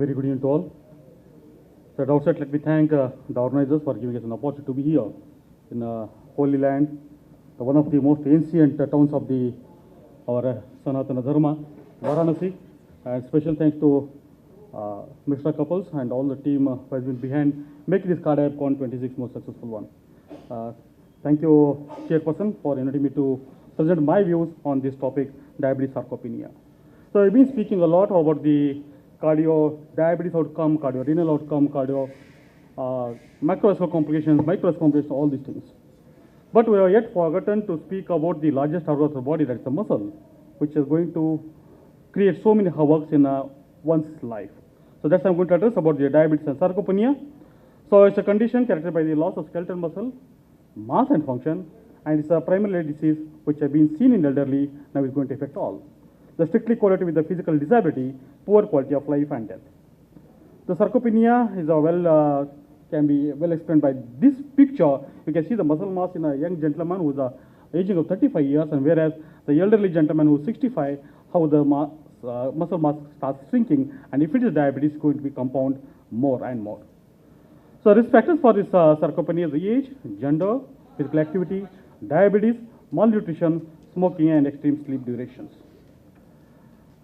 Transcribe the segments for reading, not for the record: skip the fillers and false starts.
Very good evening to all. So at the outset, let me thank the organizers for giving us an opportunity to be here in Holy Land, one of the most ancient towns of our Sanatana Dharma, Varanasi. And special thanks to Mr. Couples and all the team who has been behind making this Cardiac Con 26 most successful one. Thank you, Chairperson, for inviting me to present my views on this topic, diabetes sarcopenia. So I've been speaking a lot about the diabetes outcome, cardio-renal outcome, macrovascular complications, microvascular complications, all these things. But we have yet forgotten to speak about the largest organ of the body, that is the muscle, which is going to create so many havocs in one's life. So that's what I'm going to address about the diabetes and sarcopenia. So it's a condition characterized by the loss of skeletal muscle, mass and function, and it's a primary disease which has been seen in elderly, now is going to affect all. The strictly correlated with the physical disability, poor quality of life and death. The sarcopenia is can be well explained by this picture. You can see the muscle mass in a young gentleman who is aging of 35 years, and whereas the elderly gentleman who is 65, how the muscle mass starts shrinking, and if it is diabetes, it's going to be compound more and more. So risk factors for this sarcopenia is the age, gender, physical activity, diabetes, malnutrition, smoking, and extreme sleep durations.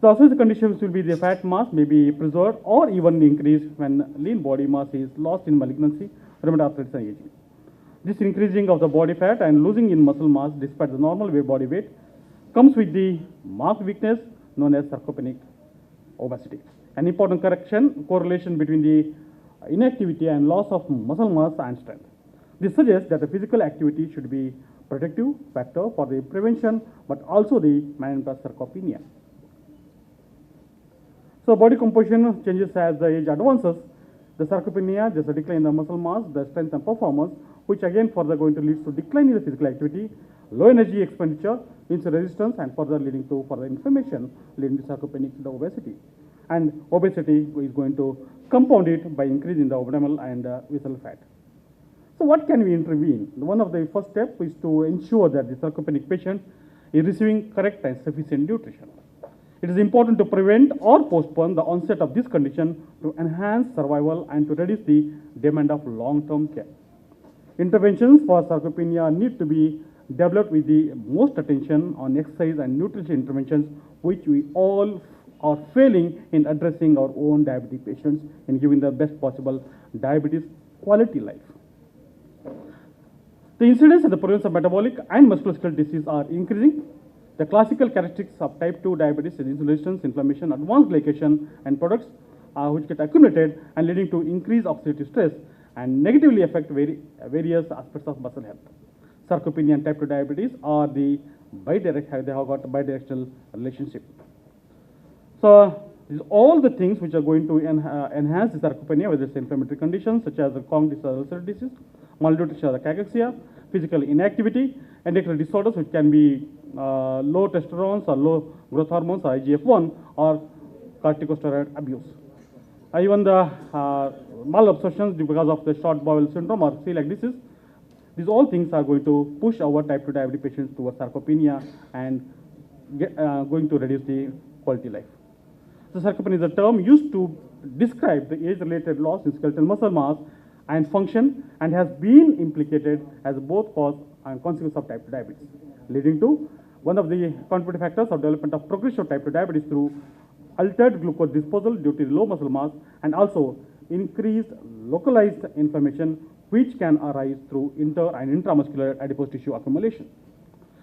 The associated conditions will be the fat mass may be preserved or even increased when lean body mass is lost in malignancy, rheumatoid arthritis, and aging. This increasing of the body fat and losing in muscle mass despite the normal body weight comes with the marked weakness known as sarcopenic obesity. An important correlation between the inactivity and loss of muscle mass and strength. This suggests that the physical activity should be protective factor for the prevention, but also the management of sarcopenia. So body composition changes as the age advances. The sarcopenia, there's a decline in the muscle mass, the strength and performance, which again further going to lead to decline in the physical activity, low energy expenditure, insulin resistance, and further leading to further inflammation, leading to sarcopenic obesity. And obesity is going to compound it by increasing the abdominal and visceral fat. So what can we intervene? One of the first steps is to ensure that the sarcopenic patient is receiving correct and sufficient nutrition. It is important to prevent or postpone the onset of this condition to enhance survival and to reduce the demand of long-term care. Interventions for sarcopenia need to be developed with the most attention on exercise and nutrition interventions, which we all are failing in addressing our own diabetic patients in giving the best possible diabetes quality life. The incidence and the prevalence of metabolic and musculoskeletal disease are increasing. The classical characteristics of type 2 diabetes is insulin resistance, inflammation, advanced glycation, and products which get accumulated and leading to increased oxidative stress and negatively affect various aspects of muscle health. Sarcopenia and type 2 diabetes are they have got a bidirectional relationship. So these are all the things which are going to enhance the sarcopenia, whether it's inflammatory conditions such as the cognitive ulcerative disease, malnutrition or cachexia, physical inactivity, endocrine disorders which can be low testosterone or low growth hormones or IGF-1 or corticosteroid abuse. Even the malabsorptions because of the short bowel syndrome or celiac disease, these all things are going to push our type 2 diabetes patients towards sarcopenia and going to reduce the quality life. So sarcopenia is a term used to describe the age-related loss in skeletal muscle mass and function and has been implicated as both cause and consequence of type 2 diabetes, leading to one of the contributing factors of development of progression of type 2 diabetes through altered glucose disposal due to low muscle mass and also increased localized inflammation which can arise through inter and intramuscular adipose tissue accumulation.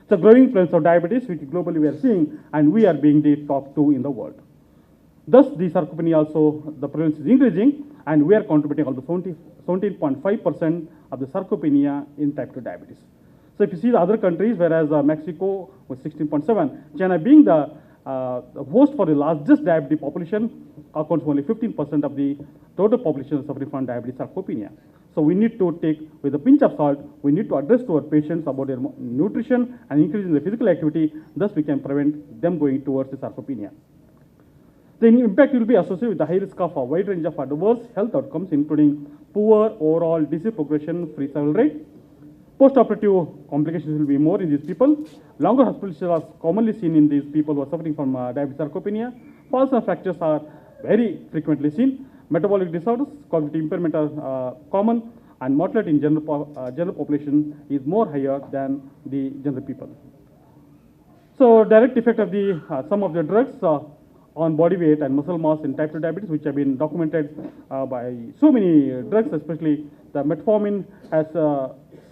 It's a growing prevalence of diabetes which globally we are seeing, and we are being the top 2 in the world. Thus, the sarcopenia also, the prevalence is increasing, and we are contributing almost 17.5% of the sarcopenia in type 2 diabetes. So if you see the other countries, whereas Mexico was 16.7, China being the host for the largest diabetes population, accounts for only 15% of the total population suffering from diabetes sarcopenia. So we need to take with a pinch of salt, we need to address to our patients about their nutrition and increasing the physical activity, thus we can prevent them going towards the sarcopenia. The impact will be associated with the high risk of a wide range of adverse health outcomes, including poor overall disease progression, free survival rate. Post-operative complications will be more in these people. Longer hospitalizations are commonly seen in these people who are suffering from diabetes sarcopenia. Falls and fractures are very frequently seen. Metabolic disorders, cognitive impairment are common, and mortality in general population is more higher than the general people. So direct effect of the some of the drugs on body weight and muscle mass in type 2 diabetes, which have been documented by so many drugs, especially the metformin has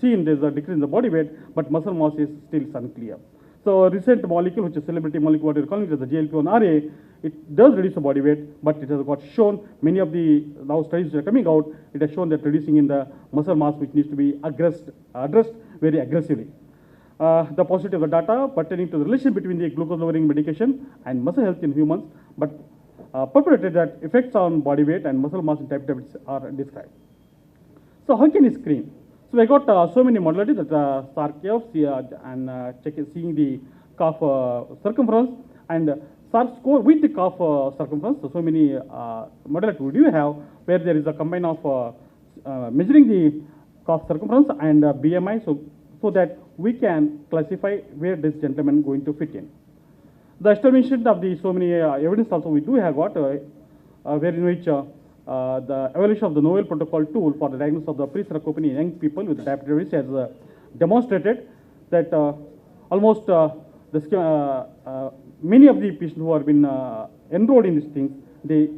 seen there's a decrease in the body weight, but muscle mass is still unclear. So a recent molecule, which is celebrity molecule, what we're calling it as the GLP-1RA, it does reduce the body weight, but it has got shown many of the now studies which are coming out, it has shown that reducing in the muscle mass, which needs to be addressed very aggressively. The positive data pertaining to the relation between the glucose lowering medication and muscle health in humans, but purported that effects on body weight and muscle mass in type 2 diabetes are described. So how can you screen? So I got so many modalities that Sarcopenia and seeing the calf circumference and SARC score with the calf circumference. So many modalities we do have where there is a combine of measuring the calf circumference and BMI, so that we can classify where this gentleman going to fit in. The estimation of the so many evidence also we do have got where in which the evaluation of the novel protocol tool for the diagnosis of the pre-Sarcopenia in young people with diabetes has demonstrated that almost many of the patients who have been enrolled in these things, they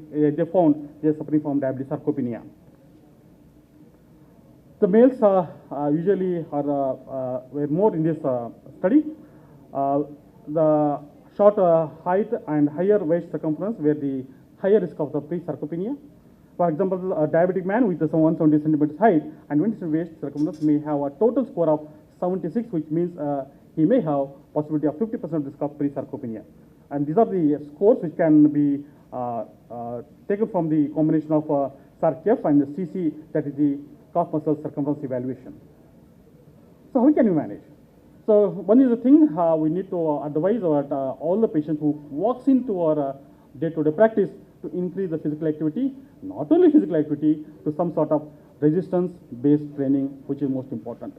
found they are suffering from diabetes sarcopenia. The males usually were more in this study. The short height and higher waist circumference were the higher risk of the pre-sarcopenia. For example, a diabetic man with 170 centimeters height and 20 waist circumference may have a total score of 76, which means he may have possibility of 50% risk of pre-sarcopenia. And these are the scores which can be taken from the combination of SARCF and the CC, that is the calf muscle circumference evaluation. So how can you manage? So one is the thing we need to advise all the patients who walks into our day-to-day practice to increase the physical activity, not only physical activity, to some sort of resistance-based training, which is most important.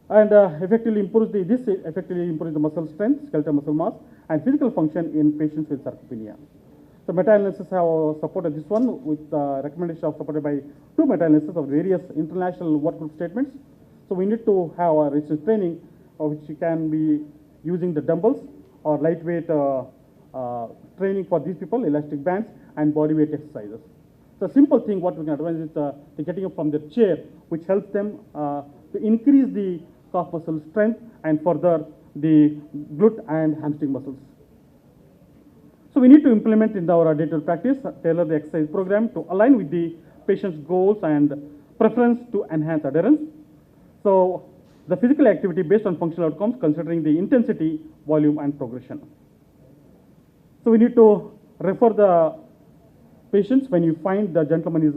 And effectively improves the muscle strength, skeletal muscle mass, and physical function in patients with sarcopenia. So meta-analysis have supported this one with recommendation supported by 2 meta-analysis of various international work group statements. So we need to have a resistance training which can be using the dumbbells or lightweight training for these people, elastic bands and body weight exercises. So simple thing what we can advise is the getting up from their chair, which helps them to increase the calf muscle strength and further the glute and hamstring muscles. So we need to implement in our day-to-day practice, tailor the exercise program to align with the patient's goals and preference to enhance adherence. So the physical activity based on functional outcomes considering the intensity, volume and progression. So we need to refer the patients when you find the gentleman is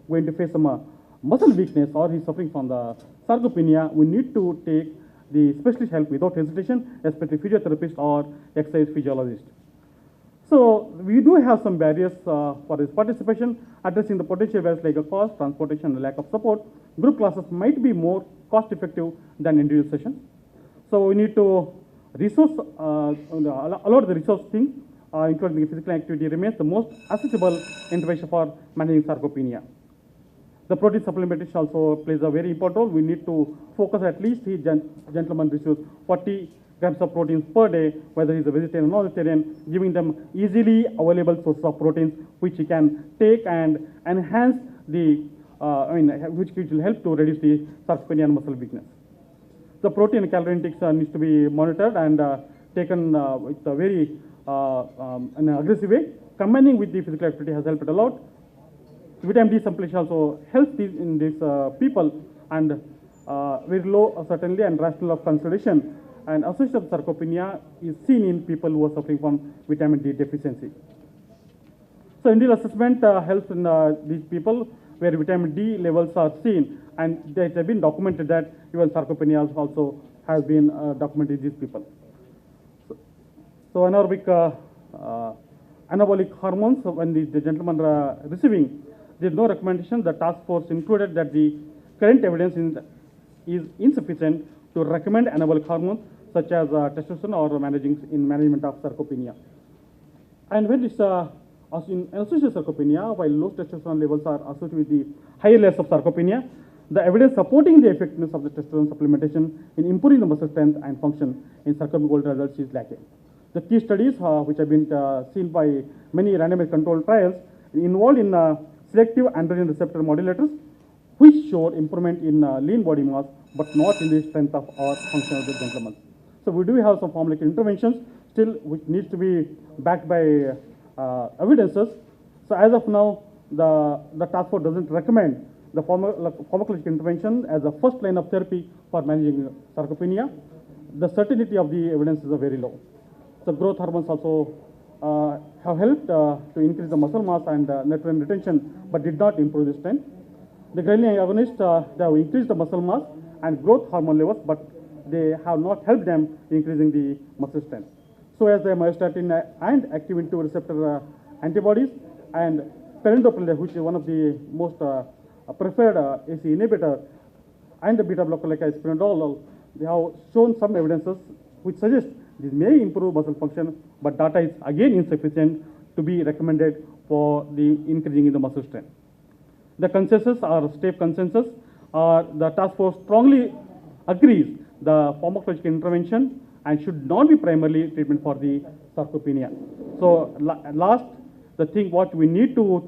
going to face some muscle weakness or he's suffering from the sarcopenia, we need to take the specialist help without hesitation, especially physiotherapist or exercise physiologist. So we do have some barriers for this participation, addressing the potential barriers like a cost, transportation, and lack of support. Group classes might be more cost effective than individual sessions. So we need to resource, allow the resource things, including the physical activity remains the most accessible intervention for managing sarcopenia. The protein supplementation also plays a very important role. We need to focus at least the gentleman receives 40 grams of proteins per day, whether he's a vegetarian or non-vegetarian, giving them easily available sources of proteins which he can take and enhance the, which will help to reduce the sarcopenia and muscle weakness. The protein and calorie intakes needs to be monitored and taken with a very an aggressive way. Combining with the physical activity has helped a lot. Vitamin D supplementation also helps in these people, and very low certainly and rational of consideration. And associated sarcopenia is seen in people who are suffering from vitamin D deficiency. So individual assessment helps in these people where vitamin D levels are seen, and it has been documented that even sarcopenia also has been documented in these people. So anaerobic anabolic hormones, when the gentlemen are receiving, there is no recommendation. The task force included that the current evidence is insufficient to recommend anabolic hormones such as testosterone or management of sarcopenia. And when this As in associated sarcopenia, while low testosterone levels are associated with the higher layers of sarcopenia, the evidence supporting the effectiveness of the testosterone supplementation in improving the muscle strength and function in sarcopenic older adults is lacking. The key studies, which have been seen by many randomized controlled trials, involved in selective androgen receptor modulators, which showed improvement in lean body mass, but not in the strength of or function of the gentleman. So we do have some pharmacological interventions, still which needs to be backed by evidences. So as of now, the task force doesn't recommend the pharmacological intervention as a first line of therapy for managing sarcopenia. The certainty of the evidence is very low. So growth hormones also have helped to increase the muscle mass and nutrient retention, but did not improve the strength. The ghrelin agonists they have increased the muscle mass and growth hormone levels, but they have not helped them increasing the muscle strength. So as the myostatin and activin 2 receptor antibodies and perindopril, which is one of the most preferred AC inhibitor, and the beta blocker like spironolol, they have shown some evidences which suggest this may improve muscle function, but data is again insufficient to be recommended for the increasing in the muscle strength. The consensus or STAPE consensus, the task force strongly agrees the pharmacological intervention and should not be primarily treatment for the sarcopenia. So last, the thing what we need to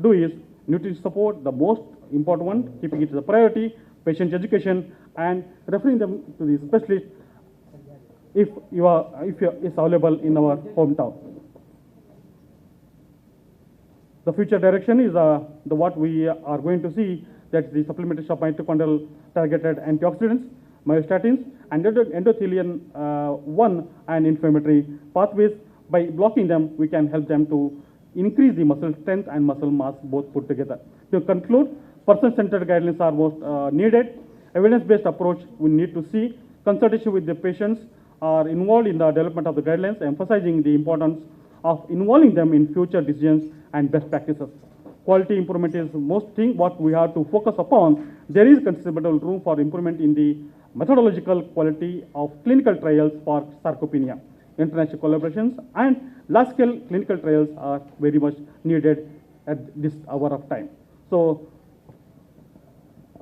do is nutrition support, the most important one, keeping it as a priority, patient education, and referring them to the specialist if it's available in our hometown. The future direction is what we are going to see, that the supplementation of mitochondrial targeted antioxidants, myostatins, and endothelin 1 and inflammatory pathways. By blocking them, we can help them to increase the muscle strength and muscle mass both put together. To conclude, person-centered guidelines are most needed. Evidence-based approach we need to see. Consultation with the patients are involved in the development of the guidelines, emphasizing the importance of involving them in future decisions and best practices. Quality improvement is most thing what we have to focus upon. There is considerable room for improvement in the methodological quality of clinical trials for sarcopenia. International collaborations and large-scale clinical trials are very much needed at this hour of time. So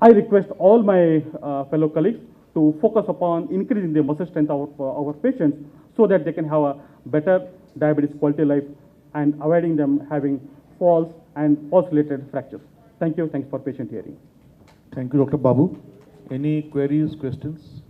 I request all my fellow colleagues to focus upon increasing the muscle strength of our patients so that they can have a better diabetes quality life and avoiding them having falls and falls-related fractures. Thank you. Thanks for patient hearing. Thank you, Dr. Babu. Any queries, questions?